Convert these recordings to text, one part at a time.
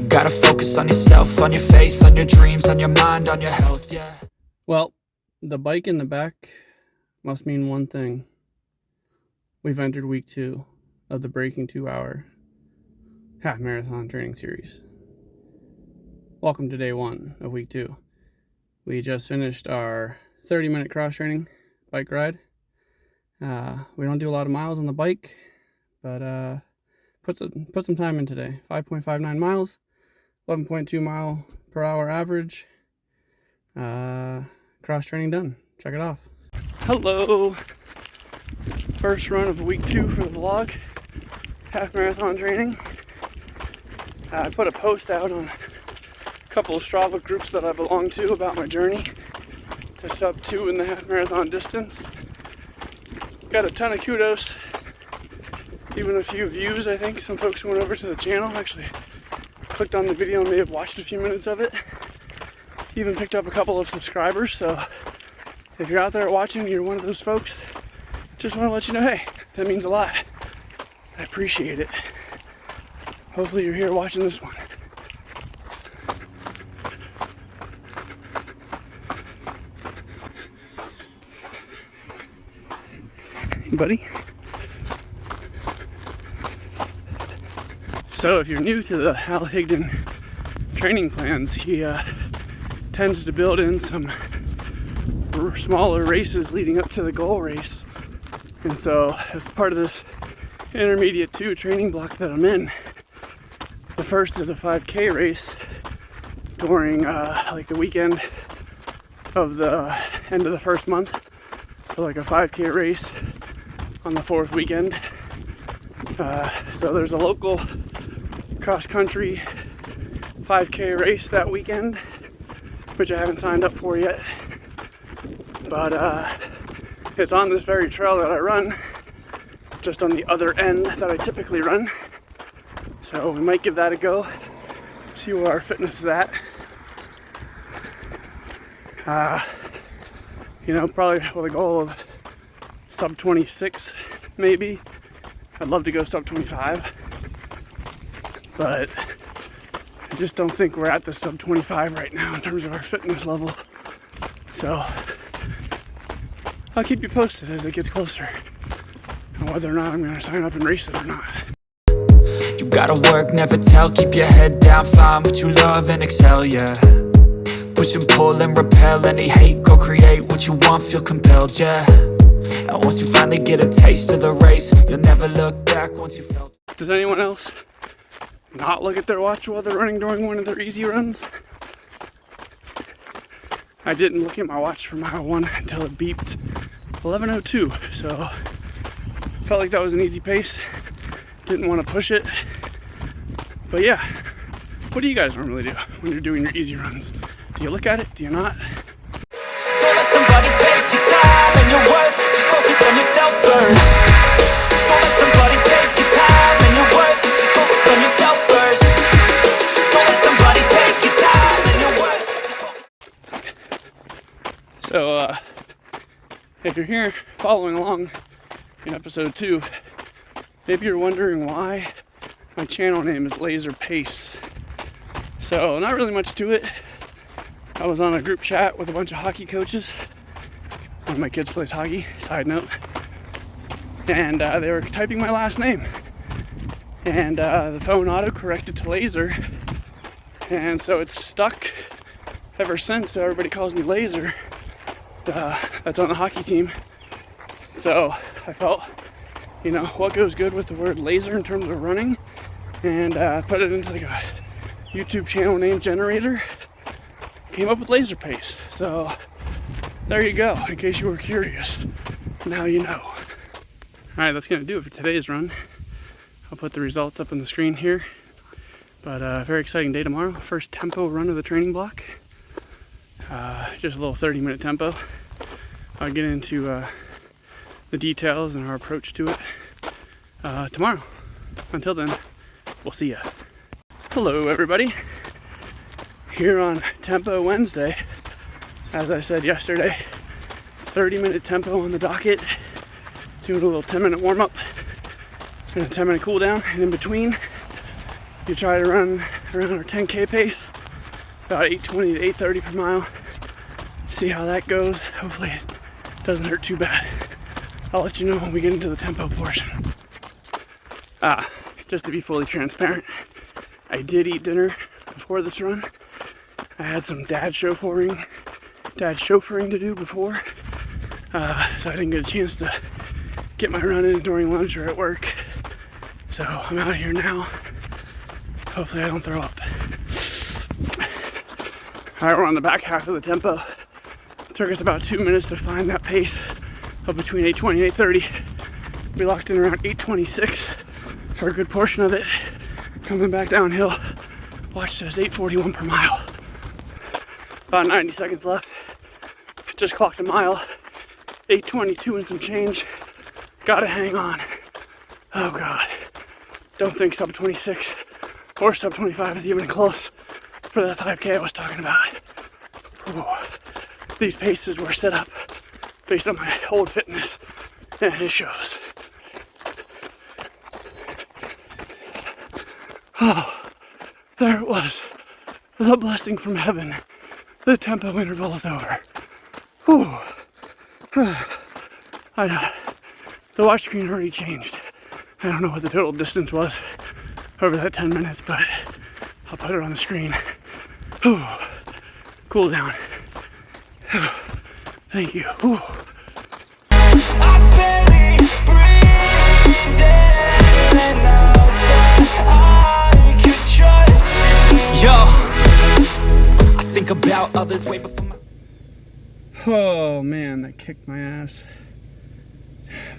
gotta focus on yourself, on your faith, on your dreams, on your mind, on your health, yeah. Well, the bike in the back must mean one thing. We've entered week 2 of the Breaking 2-Hour Half Marathon training series. Welcome to day 1 of week 2. We just finished our 30-minute cross-training bike ride. We don't do a lot of miles on the bike, but put some time in today. 5.59 miles, 11.2 mile per hour average. Cross-training done. Check it off. Hello! First run of week 2 for the vlog. Half marathon training. I put a post out on a couple of Strava groups that I belong to about my journey to sub 2 in the half marathon distance. Got a ton of kudos, even a few views. I think some folks went over to the channel, actually clicked on the video and may have watched a few minutes of it. Even picked up a couple of subscribers, so if you're out there watching, you're one of those folks, just want to let you know, hey, that means a lot. I appreciate it. Hopefully you're here watching this one. Hey, buddy. So if you're new to the Al Higdon training plans, he tends to build in some smaller races leading up to the goal race. And so as part of this intermediate 2 training block that I'm in, the first is a 5K race during like the weekend of the end of the first month. So like a 5K race on the 4th weekend. So there's a local cross-country 5K race that weekend, which I haven't signed up for yet. But it's on this very trail that I run, just on the other end that I typically run. So we might give that a go, see where our fitness is at. Probably with a goal of sub 26, maybe. I'd love to go sub 25, but I just don't think we're at the sub 25 right now in terms of our fitness level. So I'll keep you posted as it gets closer on whether or not I'm going to sign up and race it or not. You gotta work, never tell, keep your head down, find what you love and excel, yeah. Push and pull and repel any hate, go create what you want, feel compelled, yeah. And once you finally get a taste of the race, you'll never look back once you felt. Does anyone else not look at their watch while they're running during one of their easy runs? I didn't look at my watch for mile 1 until it beeped 11:02, so felt like that was an easy pace. Didn't want to push it. But yeah, what do you guys normally do when you're doing your easy runs? Do you look at it? Do you not? Don't let somebody take your time and your worth. Just focus on yourself first. Don't let somebody take your time and your worth. Just focus on yourself first. Don't let somebody take your time and your worth. So, if you're here following along in episode 2, maybe you're wondering why my channel name is Laser Pace. So, not really much to it. I was on a group chat with a bunch of hockey coaches. One of my kids plays hockey, side note. And they were typing my last name. And the phone auto-corrected to Laser. And so it's stuck ever since, so everybody calls me Laser. That's on the hockey team. So I felt, what goes good with the word laser in terms of running, and put it into like a YouTube channel name generator. Came up with Laser Pace. So there you go, in case you were curious. Now you know. Alright, that's gonna do it for today's run. I'll put the results up on the screen here. But very exciting day tomorrow. First tempo run of the training block. Just a little 30-minute tempo. I'll get into the details and our approach to it tomorrow. Until then, we'll see ya. Hello everybody. Here on Tempo Wednesday, as I said yesterday, 30-minute tempo on the docket. Doing a little 10-minute warm-up and a 10-minute cool down, and in between you try to run around our 10K pace, about 8:20 to 8:30 per mile. See how that goes. Hopefully it doesn't hurt too bad. I'll let you know when we get into the tempo portion. Just to be fully transparent, I did eat dinner before this run. I had some dad chauffeuring to do before, so I didn't get a chance to get my run in during lunch or at work. So I'm out here now. Hopefully I don't throw up. Alright, we're on the back half of the tempo. It took us about 2 minutes to find that pace of between 8:20 and 8:30. We locked in around 8:26 for a good portion of it. Coming back downhill, watched us 8:41 per mile. About 90 seconds left. Just clocked a mile. 8:22 and some change. Gotta hang on. Oh God. Don't think sub 26 or sub 25 is even close for that 5K I was talking about. Ooh. These paces were set up based on my old fitness, and it shows. Oh, there it was. The blessing from heaven. The tempo interval is over. Whew. The watch screen already changed. I don't know what the total distance was over that 10 minutes, but I'll put it on the screen. Whew. Cool down. Whew. Thank you. Whew. Yo, I think about others way before my... Oh man, that kicked my ass.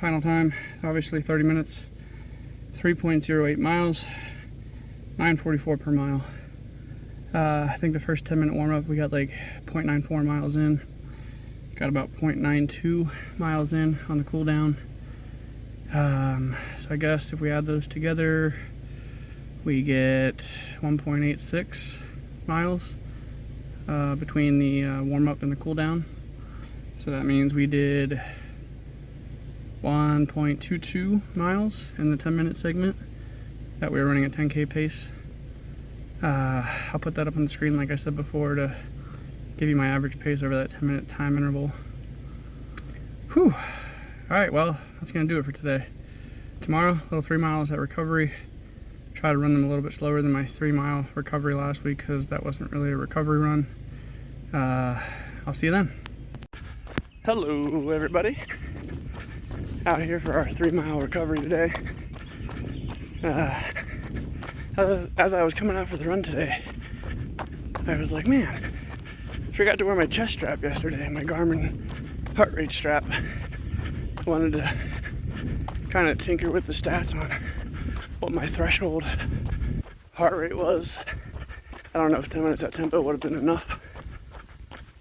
Final time, obviously 30 minutes, 3.08 miles, 9:44 per mile. I think the first 10-minute warm-up we got like 0.94 miles in. Got about 0.92 miles in on the cool down. So I guess if we add those together, we get 1.86 miles between the warm-up and the cool down. So that means we did 1.22 miles in the 10-minute segment that we were running at 10K pace. I'll put that up on the screen like I said before to give you my average pace over that 10-minute time interval. Whew. Alright, well, that's going to do it for today. Tomorrow, a little 3 miles at recovery. Try to run them a little bit slower than my 3-mile recovery last week because that wasn't really a recovery run. I'll see you then. Hello everybody. Out here for our 3-mile recovery today. As I was coming out for the run today, I was like, man, I forgot to wear my chest strap yesterday, my Garmin heart rate strap. Wanted to kind of tinker with the stats on what my threshold heart rate was. I don't know if 10 minutes at tempo would have been enough,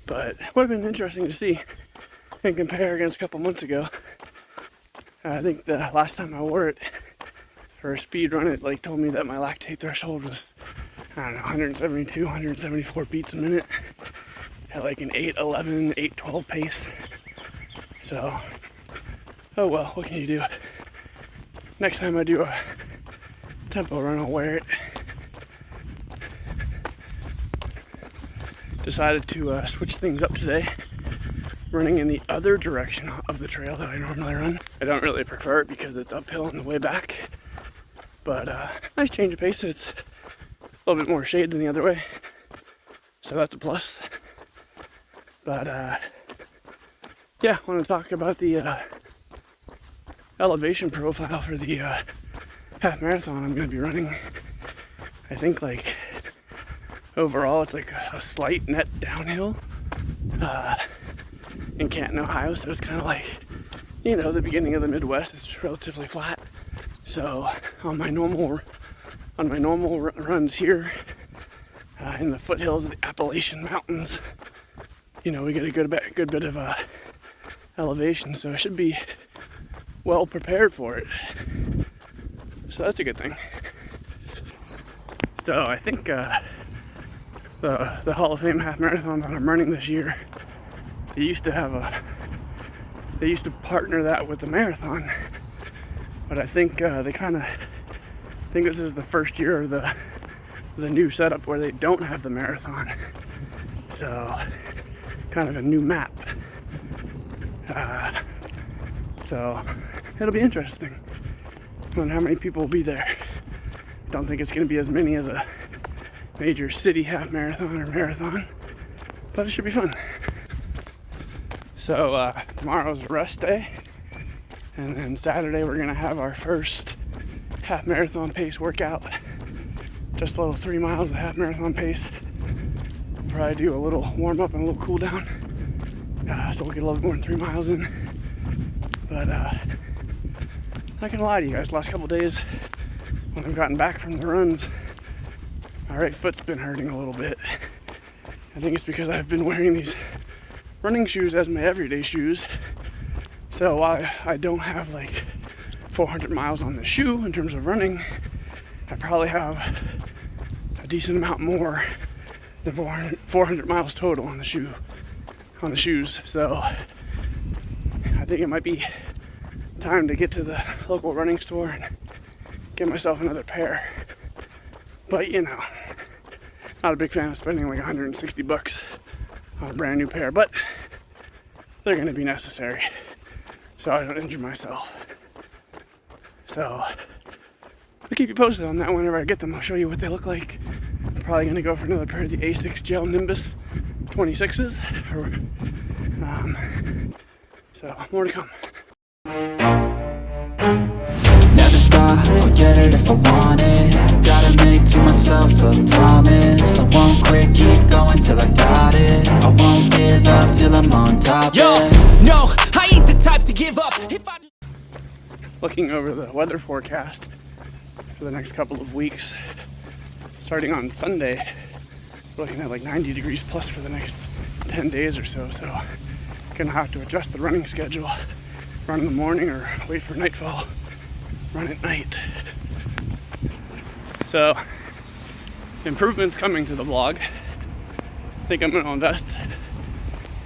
but it would have been interesting to see and compare against a couple months ago. I think the last time I wore it for a speed run, it like told me that my lactate threshold was, I don't know, 172, 174 beats a minute at like an 8:11, 8:12 pace. So, oh well, what can you do? Next time I do a tempo run, I'll wear it. Decided to switch things up today, running in the other direction of the trail that I normally run. I don't really prefer it because it's uphill on the way back, but nice change of pace. It's a little bit more shade than the other way, so that's a plus. But yeah, I want to talk about the elevation profile for the half marathon I'm going to be running. I think like overall it's like a slight net downhill in Canton, Ohio, so it's kind of like, you know, the beginning of the Midwest. It's relatively flat. So on my normal runs here in the foothills of the Appalachian Mountains, you know, we get a good bit of elevation, so I should be well prepared for it. So that's a good thing. So I think the Hall of Fame half marathon that I'm running this year, they used to partner that with the marathon, but I think I think this is the first year of the the new setup where they don't have the marathon. So kind of a new map. So it'll be interesting. I wonder how many people will be there. Don't think it's going to be as many as a major city half marathon or marathon, but it should be fun. So tomorrow's a rest day, and then Saturday we're going to have our first half marathon pace workout. Just a little 3 miles of half marathon pace. Probably do a little warm up and a little cool down, so we'll get a little more than 3 miles in. But not gonna lie to you guys, last couple days when I've gotten back from the runs, my right foot's been hurting a little bit. I think it's because I've been wearing these running shoes as my everyday shoes. So I don't have like 400 miles on the shoe in terms of running. I probably have a decent amount more than 400 miles total on the shoes. So I think it might be time to get to the local running store and get myself another pair. But you know, not a big fan of spending like $160 on a brand new pair, but they're gonna be necessary so I don't injure myself. So I'll keep you posted on that whenever I get them. I'll show you what they look like. I'm probably gonna go for another pair of the A6 Gel Nimbus 26s. So more to come. Never stop, I'll get it if I want it. Gotta make to myself a promise. I won't quit, keep going till I got it. I won't give up till I'm on top. Yo, no, I ain't the type to give up. If I Looking over the weather forecast for the next couple of weeks, starting on Sunday, looking at like 90 degrees plus for the next 10 days or so. So gonna have to adjust the running schedule, run in the morning or wait for nightfall, run at night. So improvements coming to the vlog. I think I'm gonna invest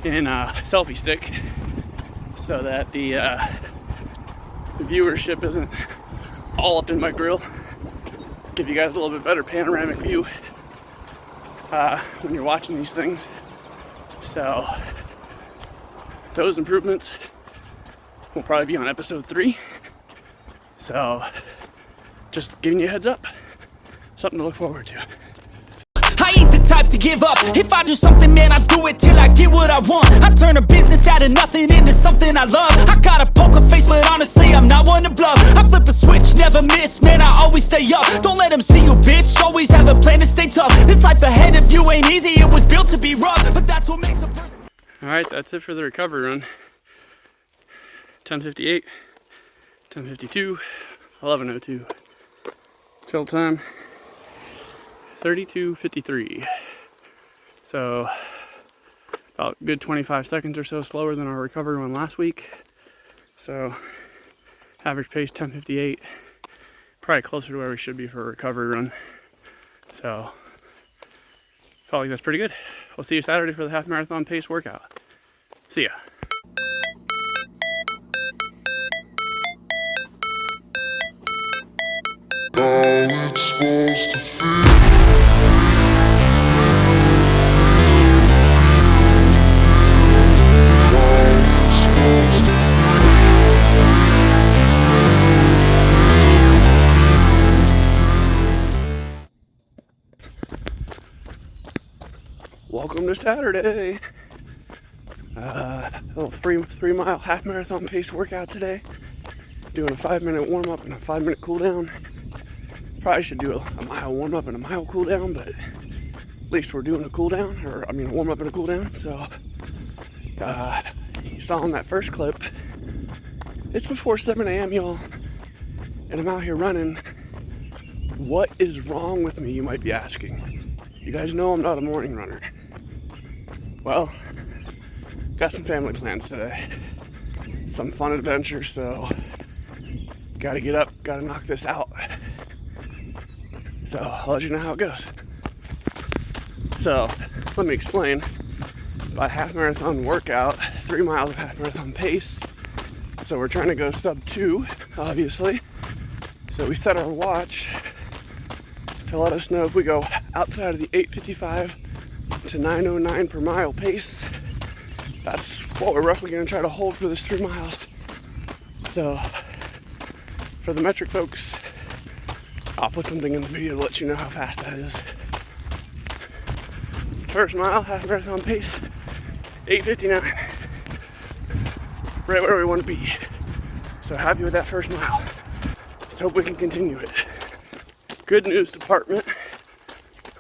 in a selfie stick so that the viewership isn't all up in my grill. Give you guys a little bit better panoramic view when you're watching these things. So those improvements will probably be on episode 3. So just giving you a heads up, something to look forward to. I ain't the type to give up. If I do something, man, I do it till I get what I want. I turn a business out of nothing into something I love. I got a poker face, but honestly, I'm not one to bluff. I flip a switch, never miss, man, I always stay up. Don't let them see you, bitch, always have a plan to stay tough. This life ahead of you ain't easy, it was built to be rough, but that's what makes a person. Alright, that's it for the recovery run. 10:58, 10:52, 11:02. Chill time 32:53. So about a good 25 seconds or so slower than our recovery run last week. So average pace 10:58, probably closer to where we should be for a recovery run. So felt like that's pretty good. We'll see you Saturday for the half marathon pace workout. See ya. It's supposed to feel. Welcome to Saturday. A little three mile half marathon pace workout today. Doing a 5-minute warm up and a 5-minute cool down. Probably should do a mile warm up and a mile cool down, but at least we're doing a cool down, or I mean a warm up and a cool down. So you saw in that first clip, it's before 7 a.m. y'all, and I'm out here running. What is wrong with me, you might be asking? You guys know I'm not a morning runner. Well, got some family plans today. Some fun adventures, so gotta get up, gotta knock this out. So I'll let you know how it goes. So let me explain. By half marathon workout, 3 miles of half marathon pace. So we're trying to go sub 2, obviously. So we set our watch to let us know if we go outside of the 8:55 to 9:09 per mile pace. That's what we're roughly going to try to hold for this 3 miles. So for the metric folks, I'll put something in the video to let you know how fast that is. First mile, half marathon pace, 8:59. Right where we want to be. So happy with that first mile. Let's hope we can continue it. Good news department.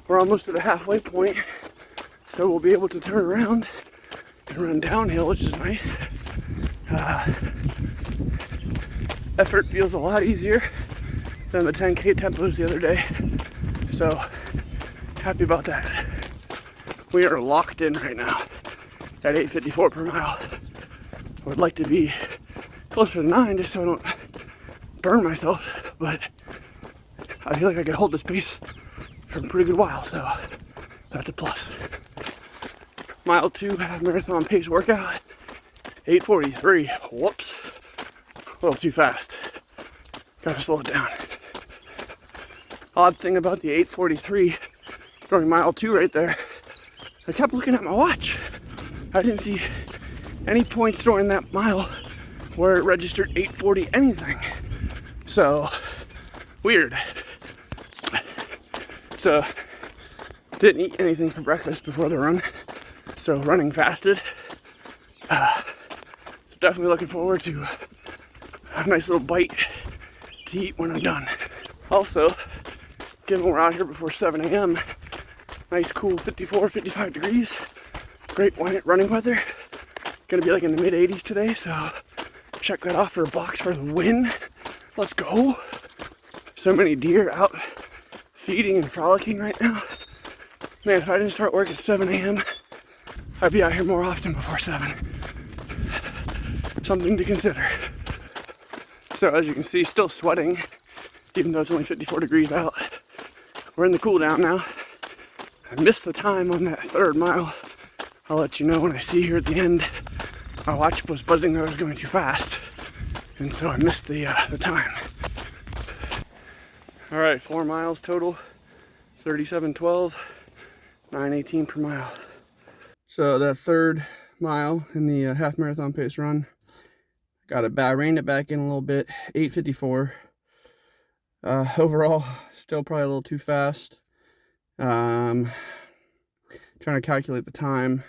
We're almost at the halfway point, so we'll be able to turn around and run downhill, which is nice. Effort feels a lot easier than the 10K tempos the other day, so happy about that. We are locked in right now at 8:54 per mile. I would like to be closer to 9 just so I don't burn myself, but I feel like I could hold this pace for a pretty good while, so that's a plus. Mile 2 half marathon pace workout, 8:43. Whoops, a little too fast. Gotta slow it down. Odd thing about the 8:43 during mile 2 right there, I kept looking at my watch. I didn't see any points during that mile where it registered 8:40 anything. So weird. So didn't eat anything for breakfast before the run, so running fasted. So definitely looking forward to a nice little bite to eat when I'm done. Also, given we're out here before 7 a.m., nice cool 54, 55 degrees, great running weather. Gonna be like in the mid 80s today, so check that off for a box for the win. Let's go. So many deer out feeding and frolicking right now. Man, if I didn't start work at 7 a.m., I'd be out here more often before 7. Something to consider. So as you can see, still sweating, even though it's only 54 degrees out. We're in the cool down now. I missed the time on that 3rd mile. I'll let you know when I see here at the end. My watch was buzzing that I was going too fast, and so I missed the time. All right, 4 miles total, 37:12, 9:18 per mile. So that 3rd mile in the half marathon pace run, got it back, reined it back in a little bit, 8:54. Overall, still probably a little too fast. Trying to calculate the time.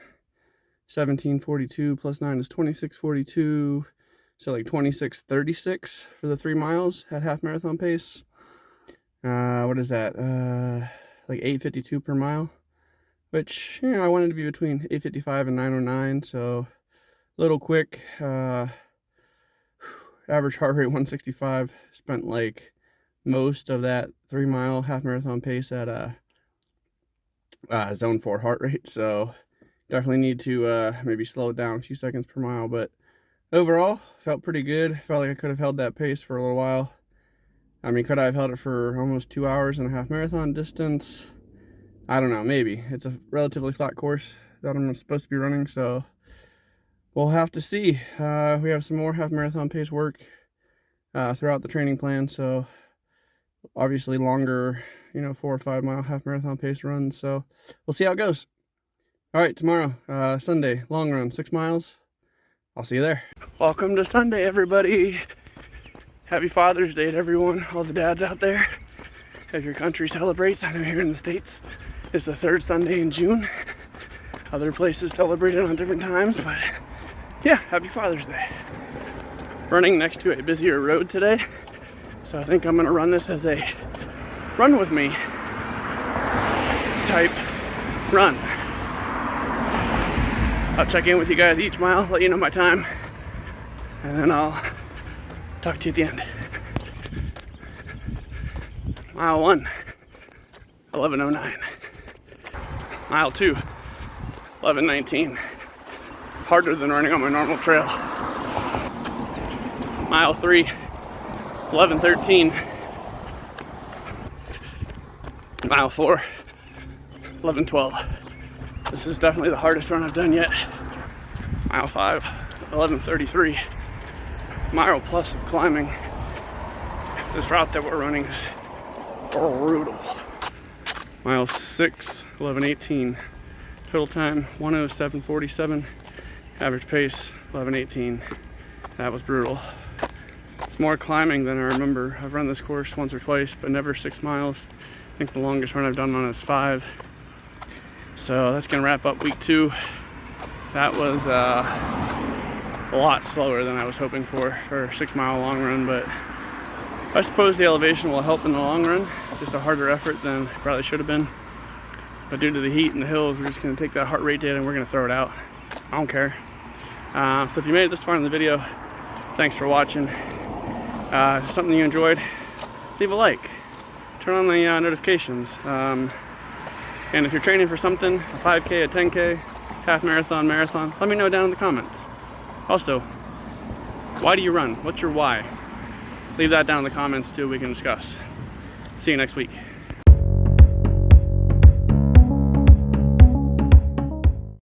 17:42 plus 9 is 26:42. So like 26:36 for the 3 miles at half marathon pace. What is that? Like 8:52 per mile. Which, you know, I wanted to be between 8:55 and 9:09. So a little quick. Average heart rate 165. Spent like most of that 3 mile half marathon pace at zone 4 heart rate, so definitely need to maybe slow it down a few seconds per mile. But overall, felt pretty good. Felt like I could have held that pace for a little while. I mean, could I have held it for almost 2 hours and a half marathon distance? I don't know, maybe. It's a relatively flat course that I'm supposed to be running, so we'll have to see. We have some more half marathon pace work throughout the training plan, so obviously longer, you know, 4 or 5 mile half marathon pace runs, so we'll see how it goes. All right, tomorrow, Sunday, long run, 6 miles. I'll see you there. Welcome to Sunday, everybody. Happy Father's Day to everyone, all the dads out there. If your country celebrates, I know here in the States, it's the 3rd Sunday in June. Other places celebrate it on different times, but yeah, happy Father's Day. Running next to a busier road today, so I think I'm gonna run this as a run with me type run. I'll check in with you guys each mile, let you know my time, and then I'll talk to you at the end. Mile 1, 11:09. Mile 2, 11:19. Harder than running on my normal trail. Mile 3, 11:13. Mile 4, 11:12. This is definitely the hardest run I've done yet. Mile 5, 11:33. Mile plus of climbing. This route that we're running is brutal. Mile 6, 11:18. Total time 1:07:47. Average pace 11:18. That was brutal. It's more climbing than I remember. I've run this course once or twice, but never 6 miles. I think the longest run I've done on it is 5. So that's gonna wrap up week 2. That was a lot slower than I was hoping for a 6-mile long run, but I suppose the elevation will help in the long run. Just a harder effort than it probably should have been. But due to the heat and the hills, we're just gonna take that heart rate data and we're gonna throw it out. I don't care. So if you made it this far in the video, thanks for watching. If something you enjoyed, leave a like. Turn on the notifications. And if you're training for something, a 5K, a 10K, half marathon, marathon, let me know down in the comments. Also, why do you run? What's your why? Leave that down in the comments too, we can discuss. See you next week.